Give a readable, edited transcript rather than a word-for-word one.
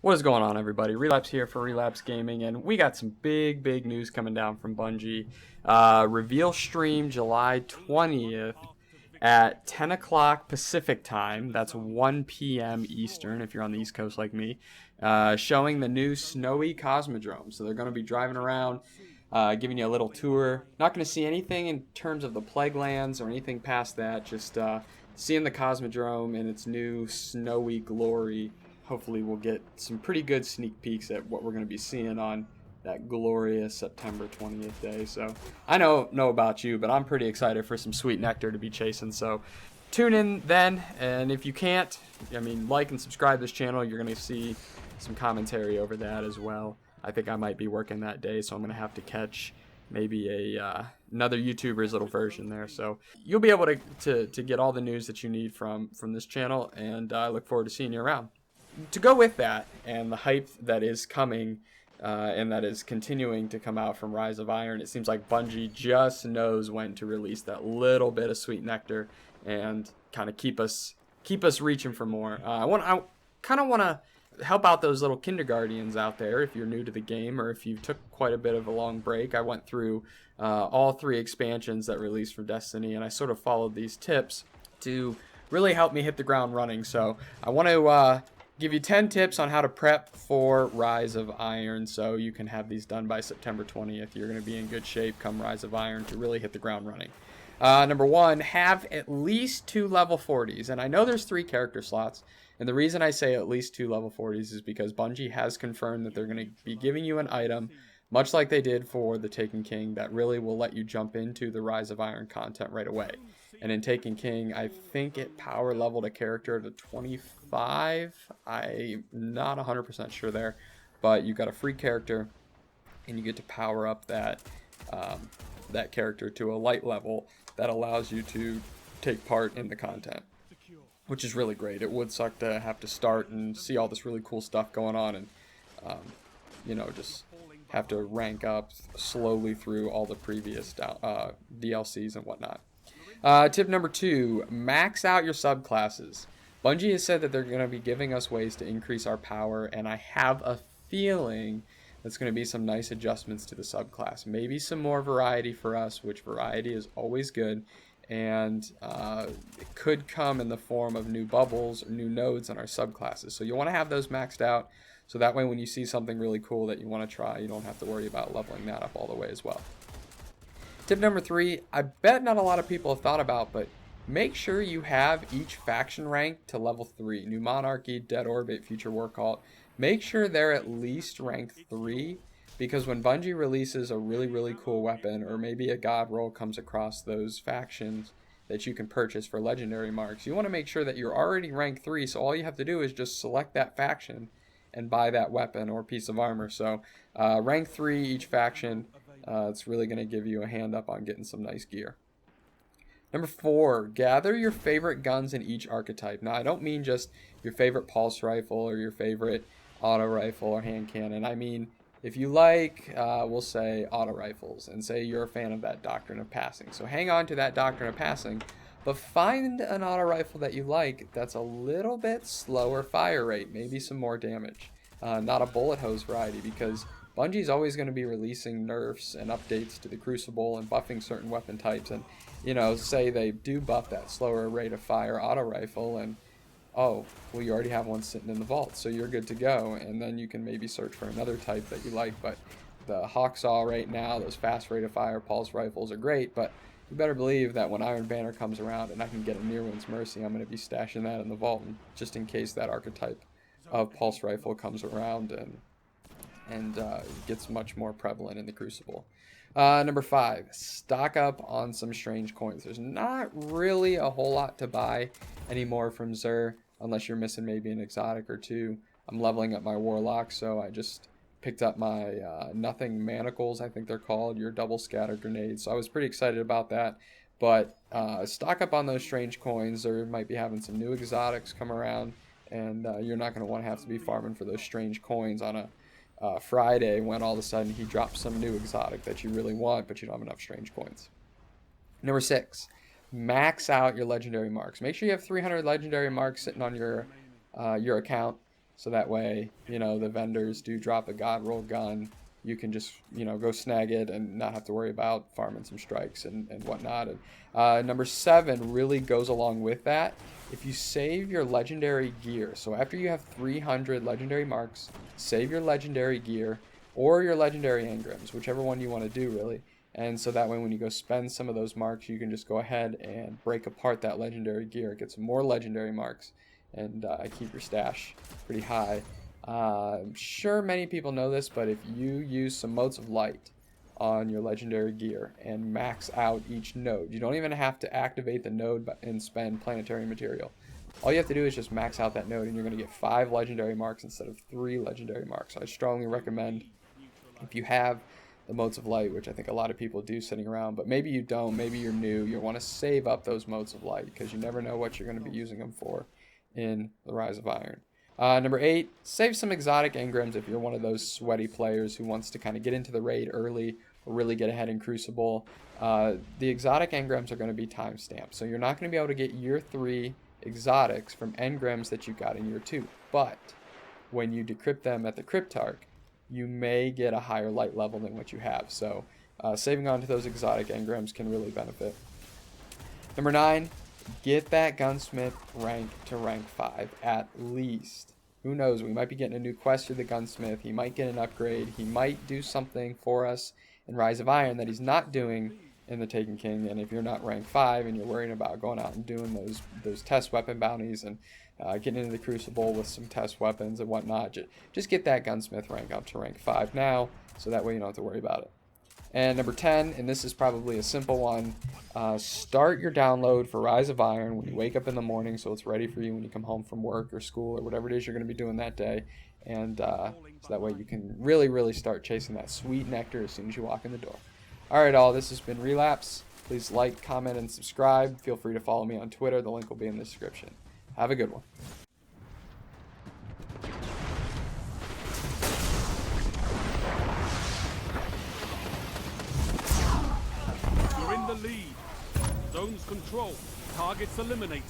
What is going on, everybody? Relapse here for Relapse Gaming, and we got some big news coming down from Bungie. Reveal stream July 20th at 10 o'clock Pacific time. That's 1 p.m. Eastern if you're on the East Coast like me. Showing the new snowy Cosmodrome. So they're going to be driving around, giving you a little tour. Not going to see anything in terms of the Plague Lands or anything past that. Just seeing the Cosmodrome in its new snowy glory. Hopefully we'll get some pretty good sneak peeks at what we're going to be seeing on that glorious September 20th day. So I know about you, but I'm pretty excited for some sweet nectar to be chasing. So tune in then, and if you can't, like and subscribe to this channel. You're going to see some commentary over that as well. I think I might be working that day, so I'm going to have to catch maybe another YouTuber's little version there. So you'll be able to get all the news that you need from this channel, and I look forward to seeing you around. To go with that and the hype that is coming and that is continuing to come out from Rise of Iron, it seems like Bungie just knows when to release that little bit of sweet nectar and kind of keep us reaching for more. I kind of want to help out those little kindergartens out there if you're new to the game, or if you took quite a bit of a long break. I went through all 3 expansions that released for Destiny, and I sort of followed these tips to really help me hit the ground running. So I want to give you 10 tips on how to prep for Rise of Iron so you can have these done by September 20th. You're going to be in good shape come Rise of Iron to really hit the ground running. Number 1, have at least 2 level 40s. And I know there's 3 character slots. And the reason I say at least 2 level 40s is because Bungie has confirmed that they're going to be giving you an item, much like they did for the Taken King, that really will let you jump into the Rise of Iron content right away. And in Taken King, I think it power leveled a character to 25. I'm not 100% sure there, but you got a free character, and you get to power up that character to a light level that allows you to take part in the content, which is really great. It would suck to have to start and see all this really cool stuff going on, and just have to rank up slowly through all the previous DLCs and whatnot. Tip number 2, max out your subclasses. Bungie has said that they're going to be giving us ways to increase our power, and I have a feeling there's going to be some nice adjustments to the subclass. Maybe some more variety for us, which variety is always good, and it could come in the form of new bubbles or new nodes in our subclasses. So you want to have those maxed out, so that way when you see something really cool that you want to try, you don't have to worry about leveling that up all the way as well. Tip number 3, I bet not a lot of people have thought about, but make sure you have each faction rank to level 3. New Monarchy, Dead Orbit, Future War Cult. Make sure they're at least rank 3, because when Bungie releases a really cool weapon, or maybe a god roll comes across those factions that you can purchase for legendary marks, you want to make sure that you're already rank 3, so all you have to do is just select that faction and buy that weapon or piece of armor. So rank 3 each faction. It's really going to give you a hand up on getting some nice gear. Number 4, gather your favorite guns in each archetype. Now, I don't mean just your favorite pulse rifle or your favorite auto rifle or hand cannon. I mean, if you like, we'll say, auto rifles, and say you're a fan of that Doctrine of Passing. So hang on to that Doctrine of Passing, but find an auto rifle that you like that's a little bit slower fire rate, maybe some more damage. Not a bullet hose variety, because Bungie's always going to be releasing nerfs and updates to the Crucible and buffing certain weapon types. And, say they do buff that slower rate of fire auto rifle, and, oh, well, you already have one sitting in the vault, so you're good to go. And then you can maybe search for another type that you like. But the Hawksaw right now, those fast rate of fire pulse rifles are great, but you better believe that when Iron Banner comes around and I can get a Nearwind's Mercy, I'm going to be stashing that in the vault, just in case that archetype of pulse rifle comes around and gets much more prevalent in the Crucible. Number 5, stock up on some strange coins. There's not really a whole lot to buy anymore from Xur, unless you're missing maybe an exotic or 2. I'm leveling up my Warlock, so I just picked up my Nothing Manacles, I think they're called, your double scatter grenades. So I was pretty excited about that. But stock up on those strange coins. There might be having some new exotics come around, and you're not going to want to have to be farming for those strange coins on a Friday when all of a sudden he drops some new exotic that you really want, but you don't have enough strange coins. Number 6, max out your legendary marks. Make sure you have 300 legendary marks sitting on your account, So that way, you know, the vendors do drop a god roll gun, you can just, you know, go snag it and not have to worry about farming some strikes and whatnot. And number 7 really goes along with that. If you save your legendary gear, so after you have 300 legendary marks, save your legendary gear or your legendary engrams, whichever one you want to do really. And so that way when you go spend some of those marks, you can just go ahead and break apart that legendary gear, get some more legendary marks, and keep your stash pretty high. I'm sure many people know this, but if you use some motes of light on your legendary gear and max out each node, you don't even have to activate the node and spend planetary material. All you have to do is just max out that node and you're going to get 5 legendary marks instead of 3 legendary marks. So I strongly recommend, if you have the motes of light, which I think a lot of people do sitting around, but maybe you don't, maybe you're new, you want to save up those motes of light because you never know what you're going to be using them for in the Rise of Iron. Number 8, save some exotic engrams if you're one of those sweaty players who wants to kind of get into the raid early or really get ahead in Crucible. The exotic engrams are going to be timestamped, so you're not going to be able to get year 3 exotics from engrams that you got in year 2, but when you decrypt them at the cryptarch, you may get a higher light level than what you have, so saving on to those exotic engrams can really benefit. Number 9, get that Gunsmith rank to rank 5 at least. Who knows, we might be getting a new quest through the Gunsmith, he might get an upgrade, he might do something for us in Rise of Iron that he's not doing in the Taken King. And if you're not rank 5 and you're worrying about going out and doing those test weapon bounties and getting into the Crucible with some test weapons and whatnot, just get that Gunsmith rank up to rank 5 now, so that way you don't have to worry about it. And number 10, and this is probably a simple one, start your download for Rise of Iron when you wake up in the morning so it's ready for you when you come home from work or school or whatever it is you're going to be doing that day. And so that way you can really start chasing that sweet nectar as soon as you walk in the door. Alright all, this has been Relapse. Please like, comment, and subscribe. Feel free to follow me on Twitter. The link will be in the description. Have a good one. You're in the lead. Zones control. Targets eliminated.